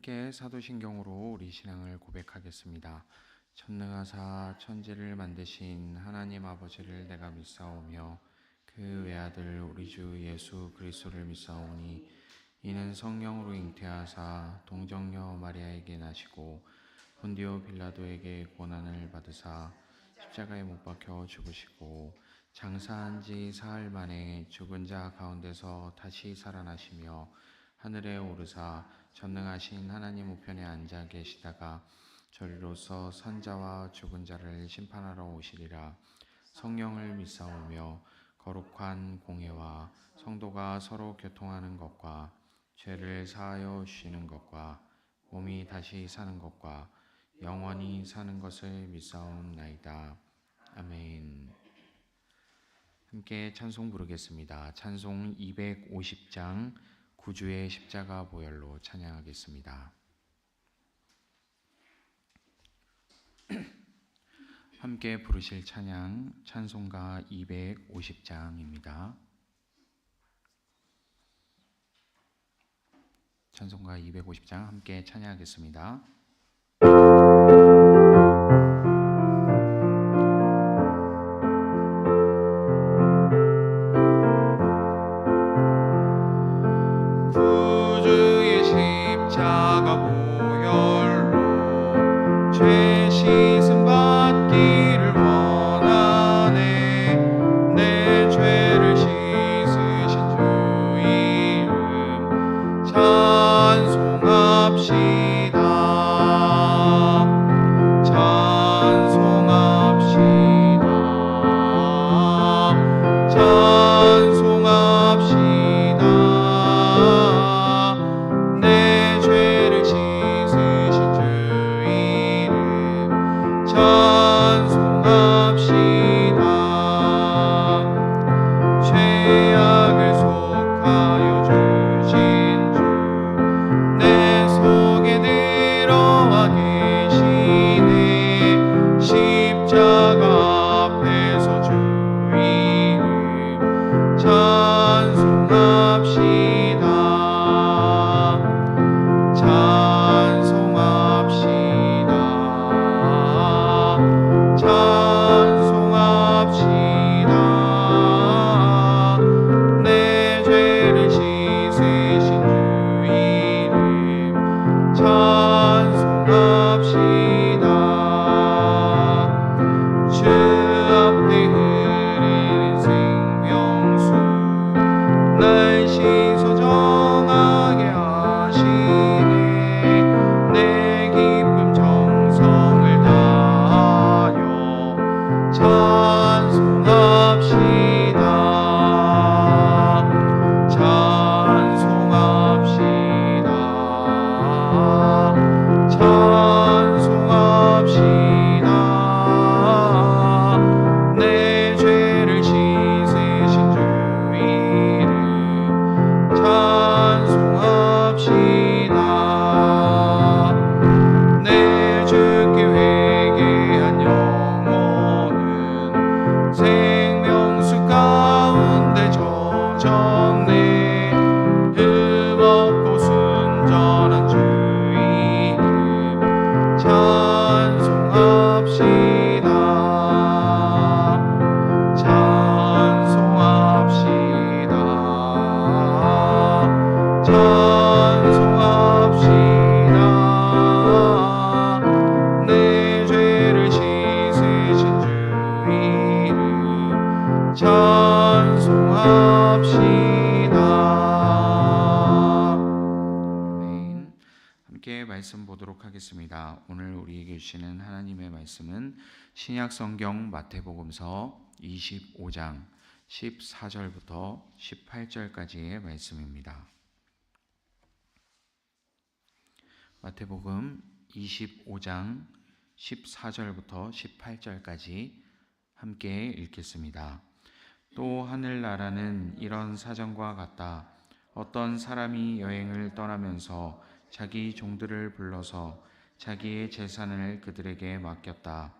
함께 사도신경으로 우리 신앙을 고백하겠습니다. 전능하사 천지를 만드신 하나님 아버지를 내가 믿사오며 그 외아들 우리 주 예수 그리스도를 믿사오니 이는 성령으로 잉태하사 동정녀 마리아에게 나시고 본디오 빌라도에게 고난을 받으사 십자가에 못 박혀 죽으시고 장사한 지 사흘 만에 죽은 자 가운데서 다시 살아나시며 하늘에 오르사 전능하신 하나님 우편에 앉아 계시다가 저리로서 산자와 죽은 자를 심판하러 오시리라. 성령을 믿사오며 거룩한 공회와 성도가 서로 교통하는 것과 죄를 사하여 주시는 것과 몸이 다시 사는 것과 영원히 사는 것을 믿사옵나이다. 아멘. 함께 찬송 부르겠습니다. 찬송 250장 구주의 십자가 보혈로 찬양하겠습니다. 함께 부르실 찬양 찬송가 250장입니다. 찬송가 250장 함께 찬양하겠습니다. 구주의 십자가 보혈로 죄 씻음 받기를 원하네. 내 죄를 씻으신 주 이름 찬송합시다. 찬송합시다. 찬송합시다. 내 죄를 씻으신 주 이름 찬송합시다. 죄악을 속하여 주신 주 내 속에 들어와 계시네. 십자가 앞에서 주 이름 찬송합시다. 찬송합시다. 찬송합시다. 내 죄를 씻으신 주 이름 찬송합시다. 주 앞에 흐르는 생명수 날 씻어 정하게 하시네. 내 기쁨 정성을 다하여 찬송합시다. 찬송합시다. 찬송합시다. 내 죄를 씻으신 주 이름 찬송합시다. 내 주께 회개한 영혼은 생명수 가운데 젖었네. 흠없고 순전한 주 이름 찬송합시다. 찬송합시다. 찬송합시다. 내 죄를 씻으신 주 이름 찬송합시다. 아멘. 함께 말씀 보도록 하겠습니다. 오늘 우리에게 주시는 하나님의 말씀은 신약성경 마태복음서 25장 14절부터 18절까지의 말씀입니다. 마태복음 25장 14절부터 18절까지 함께 읽겠습니다. 또 하늘나라는 이런 사정과 같다. 어떤 사람이 여행을 떠나면서 자기 종들을 불러서 자기의 재산을 그들에게 맡겼다.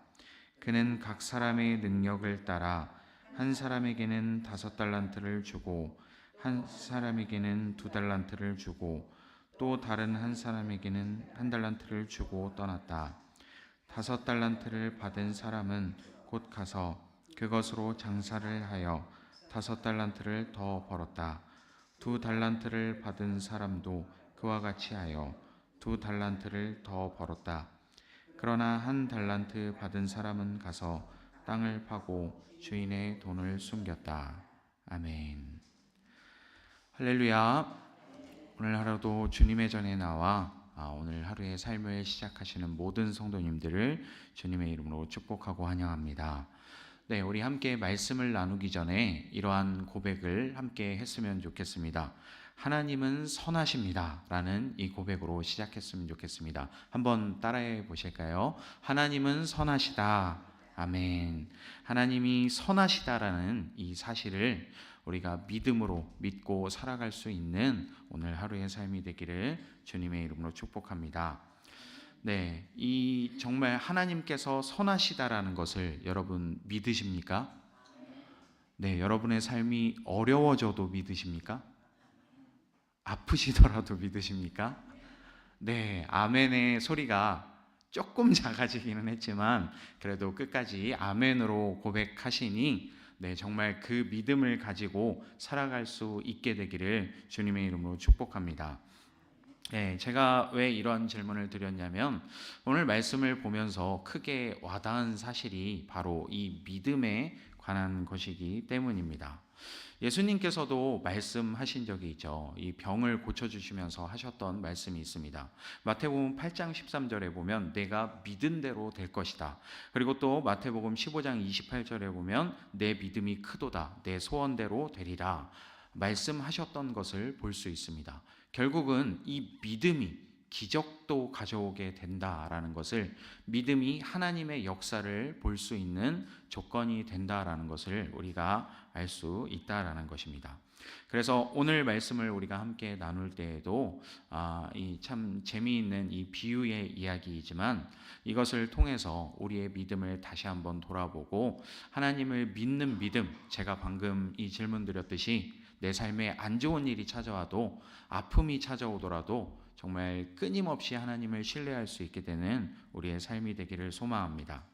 그는 각 사람의 능력을 따라 한 사람에게는 5달란트를 주고 한 사람에게는 2달란트를 주고 또 다른 한 사람에게는 1달란트를 주고 떠났다. 5달란트를 받은 사람은 곧 가서 그것으로 장사를 하여 5달란트를 더 벌었다. 2달란트를 받은 사람도 그와 같이 하여 2달란트를 더 벌었다. 그러나 1달란트 받은 사람은 가서 땅을 파고 주인의 돈을 숨겼다. 아멘. 할렐루야. 오늘 하루도 주님의 전에 나와 오늘 하루의 삶을 시작하시는 모든 성도님들을 주님의 이름으로 축복하고 환영합니다. 네, 우리 함께 말씀을 나누기 전에 이러한 고백을 함께 했으면 좋겠습니다. 하나님은 선하십니다 라는 이 고백으로 시작했으면 좋겠습니다. 한번 따라해 보실까요? 하나님은 선하시다. 아멘. 하나님이 선하시다라는 이 사실을 우리가 믿음으로 믿고 살아갈 수 있는 오늘 하루의 삶이 되기를 주님의 이름으로 축복합니다. 네, 이 정말 하나님께서 선하시다라는 것을 여러분 믿으십니까? 네, 여러분의 삶이 어려워져도 믿으십니까? 아프시더라도 믿으십니까? 네, 아멘의 소리가 조금 작아지기는 했지만 그래도 끝까지 아멘으로 고백하시니 네, 정말 그 믿음을 가지고 살아갈 수 있게 되기를 주님의 이름으로 축복합니다. 네, 제가 왜 이런 질문을 드렸냐면 오늘 말씀을 보면서 크게 와닿은 사실이 바로 이 믿음에 관한 것이기 때문입니다. 예수님께서도 말씀하신 적이 있죠. 이 병을 고쳐주시면서 하셨던 말씀이 있습니다. 마태복음 8장 13절에 보면 내가 믿은 대로 될 것이다. 그리고 또 마태복음 15장 28절에 보면 내 믿음이 크도다. 내 소원대로 되리라. 말씀하셨던 것을 볼 수 있습니다. 결국은 이 믿음이 기적도 가져오게 된다라는 것을, 믿음이 하나님의 역사를 볼 수 있는 조건이 된다라는 것을 우리가 알 수 있다라는 것입니다. 그래서 오늘 말씀을 우리가 함께 나눌 때에도 이 참 재미있는 이 비유의 이야기이지만 이것을 통해서 우리의 믿음을 다시 한번 돌아보고 하나님을 믿는 믿음, 제가 방금 이 질문 드렸듯이 내 삶에 안 좋은 일이 찾아와도, 아픔이 찾아오더라도 정말 끊임없이 하나님을 신뢰할 수 있게 되는 우리의 삶이 되기를 소망합니다.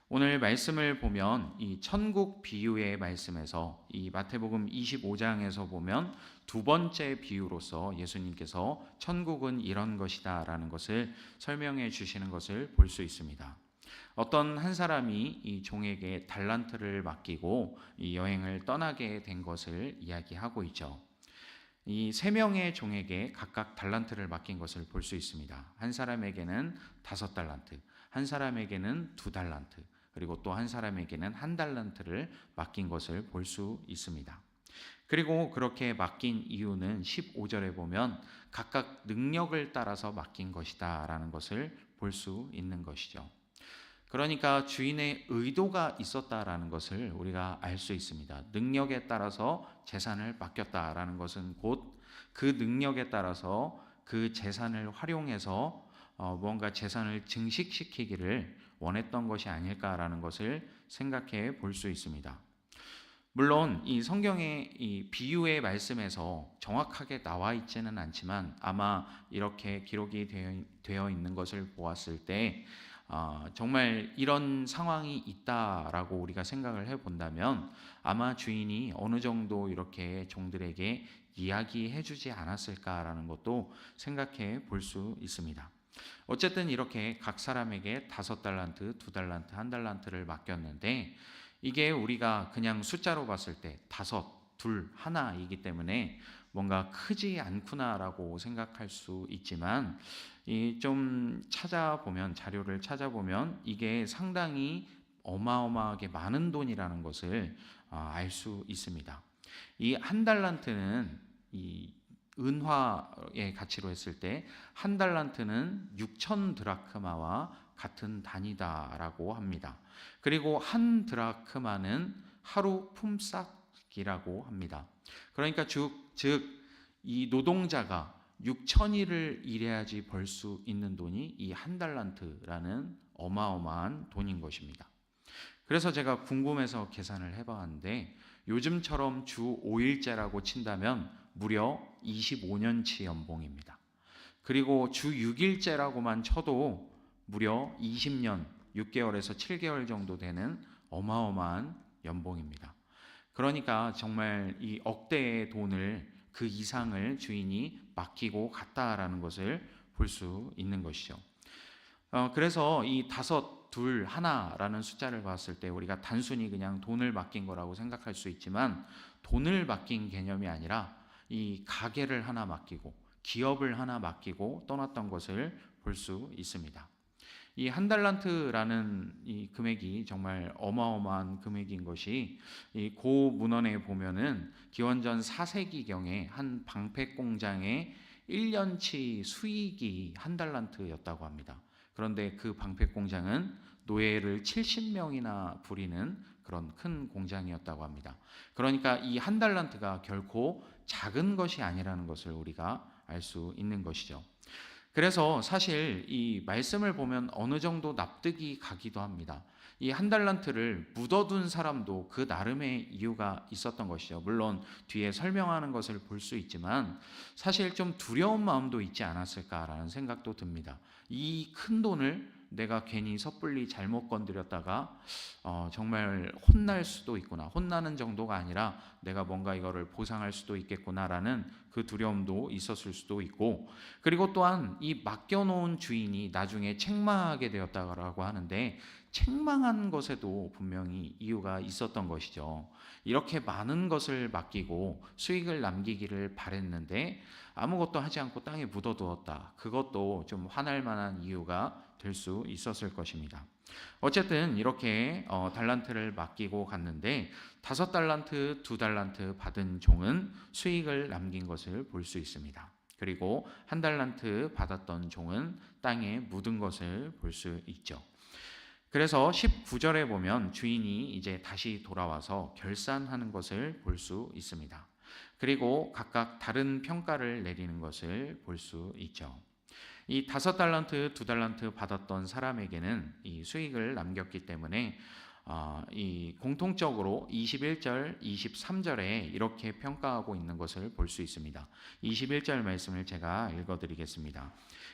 오늘 말씀을 보면 이 천국 비유의 말씀에서 이 마태복음 25장에서 보면 두 번째 비유로서 예수님께서 천국은 이런 것이다 라는 것을 설명해 주시는 것을 볼 수 있습니다. 어떤 한 사람이 이 종에게 달란트를 맡기고 이 여행을 떠나게 된 것을 이야기하고 있죠. 이 3명의 종에게 각각 달란트를 맡긴 것을 볼 수 있습니다. 한 사람에게는 5달란트, 한 사람에게는 2달란트, 그리고 또 한 사람에게는 1달란트를 맡긴 것을 볼 수 있습니다. 그리고 그렇게 맡긴 이유는 15절에 보면 각각 능력을 따라서 맡긴 것이다 라는 것을 볼 수 있는 것이죠. 그러니까 주인의 의도가 있었다라는 것을 우리가 알 수 있습니다. 능력에 따라서 재산을 맡겼다라는 것은 곧 그 능력에 따라서 그 재산을 활용해서 무언가 재산을 증식시키기를 원했던 것이 아닐까라는 것을 생각해 볼 수 있습니다. 물론 이 성경의 이 비유의 말씀에서 정확하게 나와 있지는 않지만 아마 이렇게 기록이 되어 있는 것을 보았을 때 정말 이런 상황이 있다라고 우리가 생각을 해본다면 아마 주인이 어느 정도 이렇게 종들에게 이야기해 주지 않았을까라는 것도 생각해 볼 수 있습니다. 어쨌든 이렇게 각 사람에게 5달란트, 2달란트, 1달란트를 맡겼는데 이게 우리가 그냥 숫자로 봤을 때 5, 2, 1이기 때문에 뭔가 크지 않구나라고 생각할 수 있지만 좀 찾아보면, 자료를 찾아보면 이게 상당히 어마어마하게 많은 돈이라는 것을 알 수 있습니다. 이 1달란트는 이 은화의 가치로 했을 때 1달란트는 6천 드라크마와 같은 단위다라고 합니다. 그리고 1 드라크마는 하루 품삯이라고 합니다. 그러니까 즉 이 노동자가 6천일을 일해야지 벌 수 있는 돈이 이 1달란트라는 어마어마한 돈인 것입니다. 그래서 제가 궁금해서 계산을 해봤는데 요즘처럼 주 5일제라고 친다면 무려 25년치 연봉입니다. 그리고 주 6일째라고만 쳐도 무려 20년 6개월에서 7개월 정도 되는 어마어마한 연봉입니다. 그러니까 정말 이 억대의 돈을 그 이상을 주인이 맡기고 갔다라는 것을 볼 수 있는 것이죠. 그래서 이 다섯, 둘, 하나라는 숫자를 봤을 때 우리가 단순히 그냥 돈을 맡긴 거라고 생각할 수 있지만, 돈을 맡긴 개념이 아니라 이 가게를 하나 맡기고 기업을 하나 맡기고 떠났던 것을 볼 수 있습니다. 이 한 달란트라는 이 금액이 정말 어마어마한 금액인 것이, 이 고 문헌에 보면은 기원전 4세기경에 한 방패 공장의 1년치 수익이 한 달란트였다고 합니다. 그런데 그 방패 공장은 노예를 70명이나 부리는 그런 큰 공장이었다고 합니다. 그러니까 이 한 달란트가 결코 작은 것이 아니라는 것을 우리가 알 수 있는 것이죠. 그래서 사실 이 말씀을 보면 어느 정도 납득이 가기도 합니다. 이 한 달란트를 묻어둔 사람도 그 나름의 이유가 있었던 것이죠. 물론 뒤에 설명하는 것을 볼 수 있지만 사실 좀 두려운 마음도 있지 않았을까라는 생각도 듭니다. 이 큰 돈을 내가 괜히 섣불리 잘못 건드렸다가 정말 혼날 수도 있구나, 혼나는 정도가 아니라 내가 뭔가 이거를 보상할 수도 있겠구나라는 그 두려움도 있었을 수도 있고, 그리고 또한 이 맡겨놓은 주인이 나중에 책망하게 되었다고 하는데, 책망한 것에도 분명히 이유가 있었던 것이죠. 이렇게 많은 것을 맡기고 수익을 남기기를 바랬는데 아무것도 하지 않고 땅에 묻어두었다. 그것도 좀 화날 만한 이유가 될 수 있었을 것입니다. 어쨌든 이렇게 달란트를 맡기고 갔는데 5달란트, 2달란트 받은 종은 수익을 남긴 것을 볼 수 있습니다. 그리고 1달란트 받았던 종은 땅에 묻은 것을 볼 수 있죠. 그래서 19절에 보면 주인이 이제 다시 돌아와서 결산하는 것을 볼 수 있습니다. 그리고 각각 다른 평가를 내리는 것을 볼 수 있죠. 이 5달란트, 2달란트 받았던 사람에게는 이 수익을 남겼기 때문에 이 공통적으로 21절, 23절에 이렇게 평가하고 있는 것을 볼 수 있습니다. 21절 말씀을 제가 읽어드리겠습니다.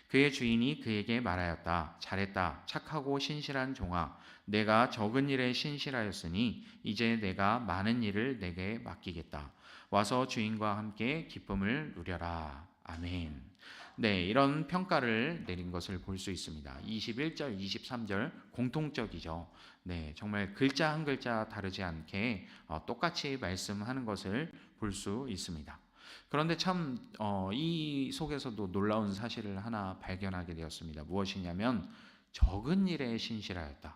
그의 주인이 그에게 말하였다. 잘했다. 착하고 신실한 종아. 내가 적은 일에 신실하였으니 이제 내가 많은 일을 내게 맡기겠다. 와서 주인과 함께 기쁨을 누려라. 아멘. 네, 이런 평가를 내린 것을 볼 수 있습니다. 21절, 23절 공통적이죠. 네, 정말 글자 한 글자 다르지 않게 똑같이 말씀하는 것을 볼 수 있습니다. 그런데 참 이 속에서도 놀라운 사실을 하나 발견하게 되었습니다. 무엇이냐면 적은 일에 신실하였다.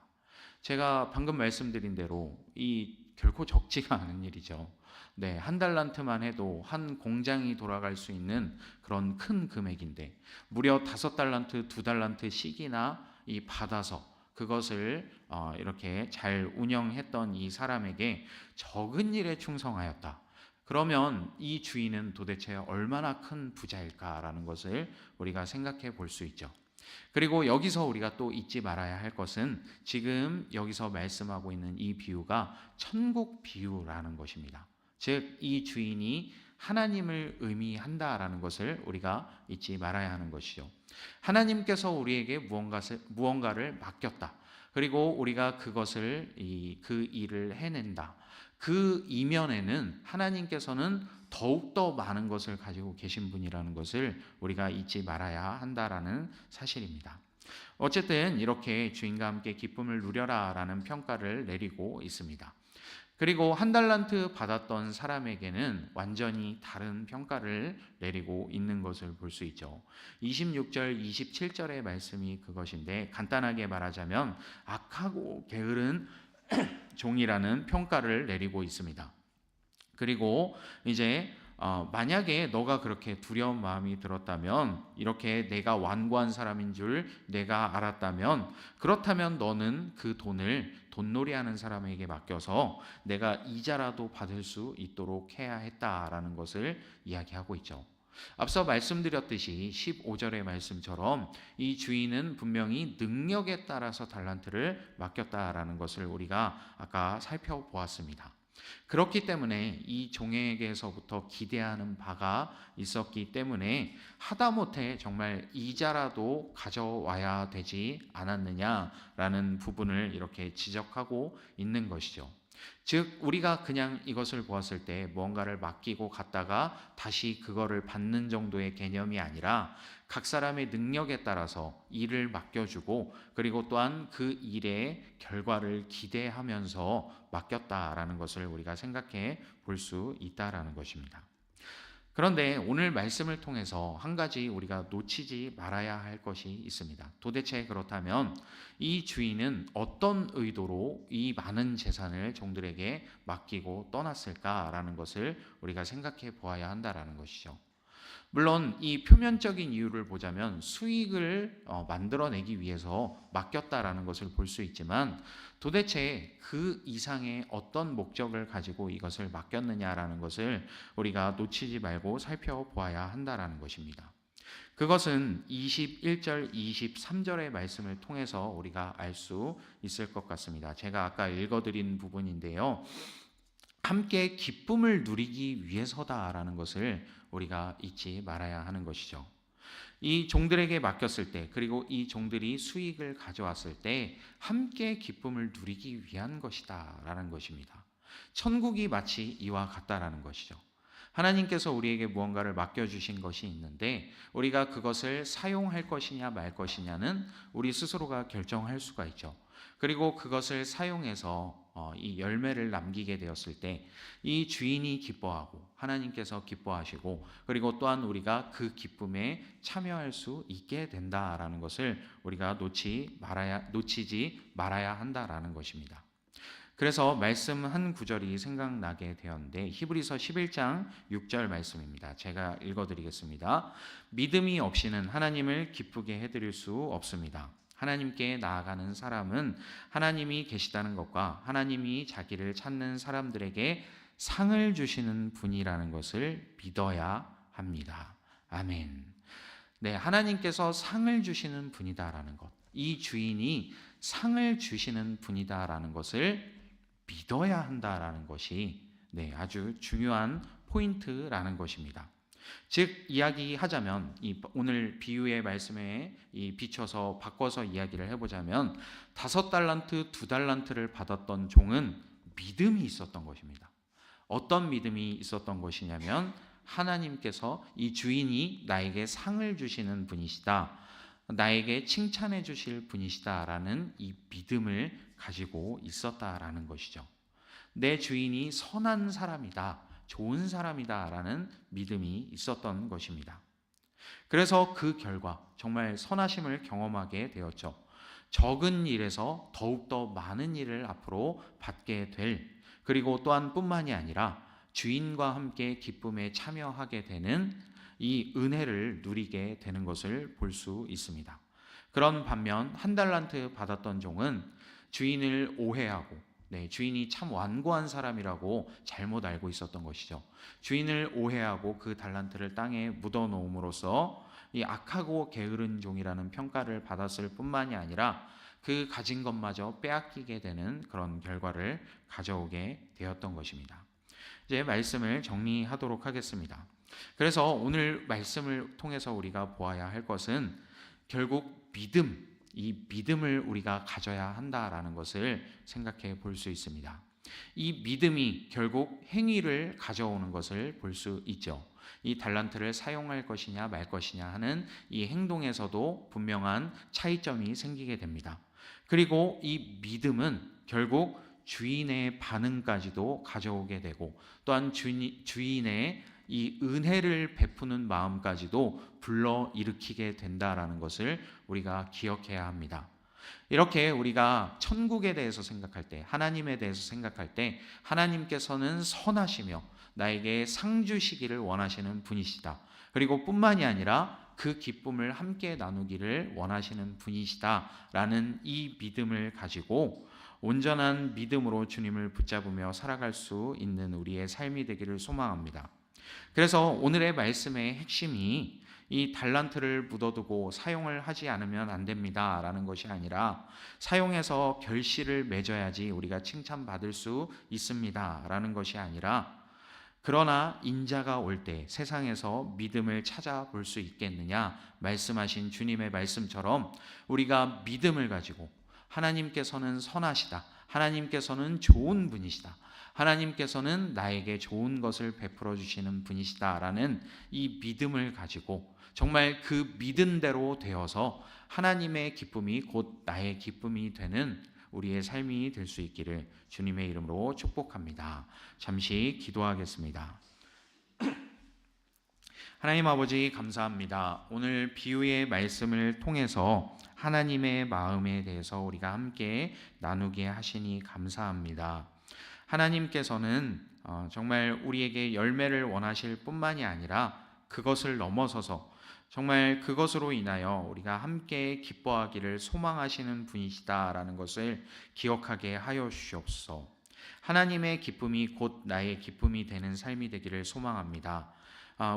제가 방금 말씀드린 대로 이 결코 적지가 않은 일이죠. 네, 1달란트만 해도 한 공장이 돌아갈 수 있는 그런 큰 금액인데, 무려 5달란트, 2달란트씩이나 이 받아서 그것을 이렇게 잘 운영했던 이 사람에게 적은 일에 충성하였다. 그러면 이 주인은 도대체 얼마나 큰 부자일까라는 것을 우리가 생각해 볼 수 있죠. 그리고 여기서 우리가 또 잊지 말아야 할 것은 지금 여기서 말씀하고 있는 이 비유가 천국 비유라는 것입니다. 즉 이 주인이 하나님을 의미한다라는 것을 우리가 잊지 말아야 하는 것이죠. 하나님께서 우리에게 무언가를 맡겼다. 그리고 우리가 그것을 그 일을 해낸다. 그 이면에는 하나님께서는 더욱더 많은 것을 가지고 계신 분이라는 것을 우리가 잊지 말아야 한다라는 사실입니다. 어쨌든 이렇게 주인과 함께 기쁨을 누려라라는 평가를 내리고 있습니다. 그리고 1달란트 받았던 사람에게는 완전히 다른 평가를 내리고 있는 것을 볼 수 있죠. 26절, 27절의 말씀이 그것인데, 간단하게 말하자면 악하고 게으른 종이라는 평가를 내리고 있습니다. 그리고 이제 만약에 너가 그렇게 두려운 마음이 들었다면, 이렇게 내가 완고한 사람인 줄 내가 알았다면, 그렇다면 너는 그 돈을 돈놀이하는 사람에게 맡겨서 내가 이자라도 받을 수 있도록 해야 했다라는 것을 이야기하고 있죠. 앞서 말씀드렸듯이 15절의 말씀처럼 이 주인은 분명히 능력에 따라서 달란트를 맡겼다라는 것을 우리가 아까 살펴보았습니다. 그렇기 때문에 이 종에게서부터 기대하는 바가 있었기 때문에 하다못해 정말 이자라도 가져와야 되지 않았느냐라는 부분을 이렇게 지적하고 있는 것이죠. 즉 우리가 그냥 이것을 보았을 때 무언가를 맡기고 갔다가 다시 그거를 받는 정도의 개념이 아니라 각 사람의 능력에 따라서 일을 맡겨주고 그리고 또한 그 일의 결과를 기대하면서 맡겼다라는 것을 우리가 생각해 볼 수 있다라는 것입니다. 그런데 오늘 말씀을 통해서 한 가지 우리가 놓치지 말아야 할 것이 있습니다. 도대체 그렇다면 이 주인은 어떤 의도로 이 많은 재산을 종들에게 맡기고 떠났을까라는 것을 우리가 생각해 보아야 한다라는 것이죠. 물론 이 표면적인 이유를 보자면 수익을 만들어내기 위해서 맡겼다라는 것을 볼 수 있지만 도대체 그 이상의 어떤 목적을 가지고 이것을 맡겼느냐라는 것을 우리가 놓치지 말고 살펴보아야 한다라는 것입니다. 그것은 21절, 23절의 말씀을 통해서 우리가 알 수 있을 것 같습니다. 제가 아까 읽어드린 부분인데요. 함께 기쁨을 누리기 위해서다라는 것을 우리가 잊지 말아야 하는 것이죠. 이 종들에게 맡겼을 때 그리고 이 종들이 수익을 가져왔을 때 함께 기쁨을 누리기 위한 것이다라는 것입니다. 천국이 마치 이와 같다라는 것이죠. 하나님께서 우리에게 무언가를 맡겨주신 것이 있는데 우리가 그것을 사용할 것이냐 말 것이냐는 우리 스스로가 결정할 수가 있죠. 그리고 그것을 사용해서 이 열매를 남기게 되었을 때 이 주인이 기뻐하고 하나님께서 기뻐하시고 그리고 또한 우리가 그 기쁨에 참여할 수 있게 된다라는 것을 우리가 놓치지 말아야 한다라는 것입니다. 그래서 말씀 한 구절이 생각나게 되었는데 히브리서 11장 6절 말씀입니다. 제가 읽어드리겠습니다. 믿음이 없이는 하나님을 기쁘게 해드릴 수 없습니다. 하나님께 나아가는 사람은 하나님이 계시다는 것과 하나님이 자기를 찾는 사람들에게 상을 주시는 분이라는 것을 믿어야 합니다. 아멘. 네, 하나님께서 상을 주시는 분이다라는 것, 이 주인이 상을 주시는 분이다라는 것을 믿어야 한다라는 것이 아주 중요한 포인트라는 것입니다. 즉 이야기하자면 오늘 비유의 말씀에 비춰서 바꿔서 이야기를 해보자면 5달란트, 2달란트를 받았던 종은 믿음이 있었던 것입니다. 어떤 믿음이 있었던 것이냐면 하나님께서 이 주인이 나에게 상을 주시는 분이시다, 나에게 칭찬해 주실 분이시다라는 이 믿음을 가지고 있었다라는 것이죠. 내 주인이 선한 사람이다, 좋은 사람이다라는 믿음이 있었던 것입니다. 그래서 그 결과 정말 선하심을 경험하게 되었죠. 적은 일에서 더욱더 많은 일을 앞으로 받게 될, 그리고 또한 뿐만이 아니라 주인과 함께 기쁨에 참여하게 되는 이 은혜를 누리게 되는 것을 볼 수 있습니다. 그런 반면 1달란트 받았던 종은 주인을 오해하고 주인이 참 완고한 사람이라고 잘못 알고 있었던 것이죠. 주인을 오해하고 그 달란트를 땅에 묻어놓음으로써 이 악하고 게으른 종이라는 평가를 받았을 뿐만이 아니라 그 가진 것마저 빼앗기게 되는 그런 결과를 가져오게 되었던 것입니다. 이제 말씀을 정리하도록 하겠습니다. 그래서 오늘 말씀을 통해서 우리가 보아야 할 것은 결국 이 믿음을 우리가 가져야 한다라는 것을 생각해 볼 수 있습니다. 이 믿음이 결국 행위를 가져오는 것을 볼 수 있죠. 이 달란트를 사용할 것이냐 말 것이냐 하는 이 행동에서도 분명한 차이점이 생기게 됩니다. 그리고 이 믿음은 결국 주인의 반응까지도 가져오게 되고 또한 주인의 이 은혜를 베푸는 마음까지도 불러일으키게 된다라는 것을 우리가 기억해야 합니다. 이렇게 우리가 천국에 대해서 생각할 때, 하나님에 대해서 생각할 때 하나님께서는 선하시며 나에게 상 주시기를 원하시는 분이시다. 그리고 뿐만이 아니라 그 기쁨을 함께 나누기를 원하시는 분이시다라는 이 믿음을 가지고 온전한 믿음으로 주님을 붙잡으며 살아갈 수 있는 우리의 삶이 되기를 소망합니다. 그래서 오늘의 말씀의 핵심이 이 달란트를 묻어두고 사용을 하지 않으면 안 됩니다라는 것이 아니라 사용해서 결실을 맺어야지 우리가 칭찬받을 수 있습니다라는 것이 아니라, 그러나 인자가 올 때 세상에서 믿음을 찾아볼 수 있겠느냐 말씀하신 주님의 말씀처럼 우리가 믿음을 가지고 하나님께서는 선하시다, 하나님께서는 좋은 분이시다, 하나님께서는 나에게 좋은 것을 베풀어 주시는 분이시다라는 이 믿음을 가지고 정말 그 믿은 대로 되어서 하나님의 기쁨이 곧 나의 기쁨이 되는 우리의 삶이 될 수 있기를 주님의 이름으로 축복합니다. 잠시 기도하겠습니다. 하나님 아버지, 감사합니다. 오늘 비유의 말씀을 통해서 하나님의 마음에 대해서 우리가 함께 나누게 하시니 감사합니다. 하나님께서는 정말 우리에게 열매를 원하실 뿐만이 아니라 그것을 넘어서서 정말 그것으로 인하여 우리가 함께 기뻐하기를 소망하시는 분이시다라는 것을 기억하게 하여 주시옵소서. 하나님의 기쁨이 곧 나의 기쁨이 되는 삶이 되기를 소망합니다.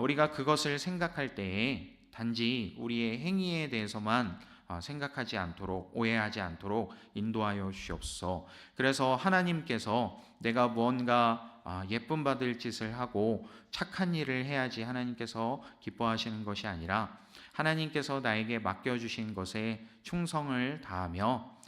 우리가 그것을 생각할 때에 단지 우리의 행위에 대해서만 생각하지 않도록, 오해하지 않도록 인도하여 주시옵소서. 그래서 하나님께서 내가 무언가 예쁨 받을 짓을 하고 착한 일을 해야지 하나님께서 기뻐하시는 것이 아니라 하나님께서 나에게 맡겨주신 것에 충성을 다하며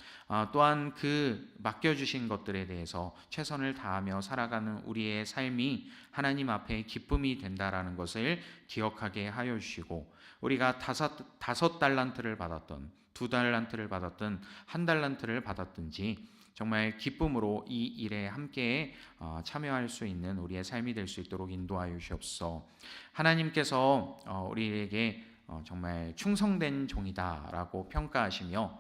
또한 그 맡겨주신 것들에 대해서 최선을 다하며 살아가는 우리의 삶이 하나님 앞에 기쁨이 된다라는 것을 기억하게 하여 주시고, 우리가 다섯 달란트를 받았던, 2달란트를 받았던, 1달란트를 받았든지 정말 기쁨으로 이 일에 함께 참여할 수 있는 우리의 삶이 될 수 있도록 인도하여 주시옵소서. 하나님께서 우리에게 정말 충성된 종이다라고 평가하시며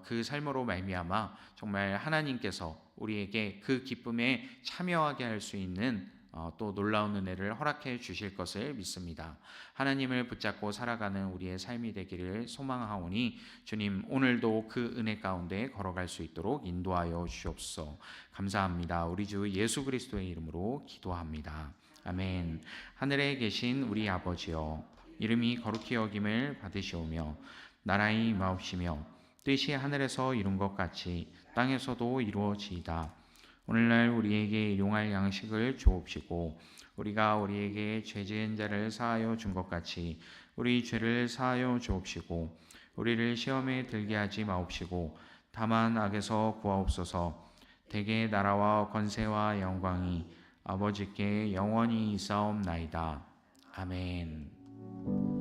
그 삶으로 말미암아 정말 하나님께서 우리에게 그 기쁨에 참여하게 할 수 있는 또 놀라운 은혜를 허락해 주실 것을 믿습니다. 하나님을 붙잡고 살아가는 우리의 삶이 되기를 소망하오니 주님, 오늘도 그 은혜 가운데 걸어갈 수 있도록 인도하여 주시옵소서. 감사합니다. 우리 주 예수 그리스도의 이름으로 기도합니다. 아멘. 하늘에 계신 우리 아버지여, 이름이 거룩히 여김을 받으시오며 나라의 임하옵시며 뜻이 하늘에서 이룬 것 같이 땅에서도 이루어지이다. 오늘날 우리에게 일용할 양식을 주옵시고 우리가 우리에게 죄 지은 자를 사하여 준 것 같이 우리 죄를 사하여 주옵시고 우리를 시험에 들게 하지 마옵시고 다만 악에서 구하옵소서. 대개 나라와 권세와 영광이 아버지께 영원히 있사옵나이다. 아멘.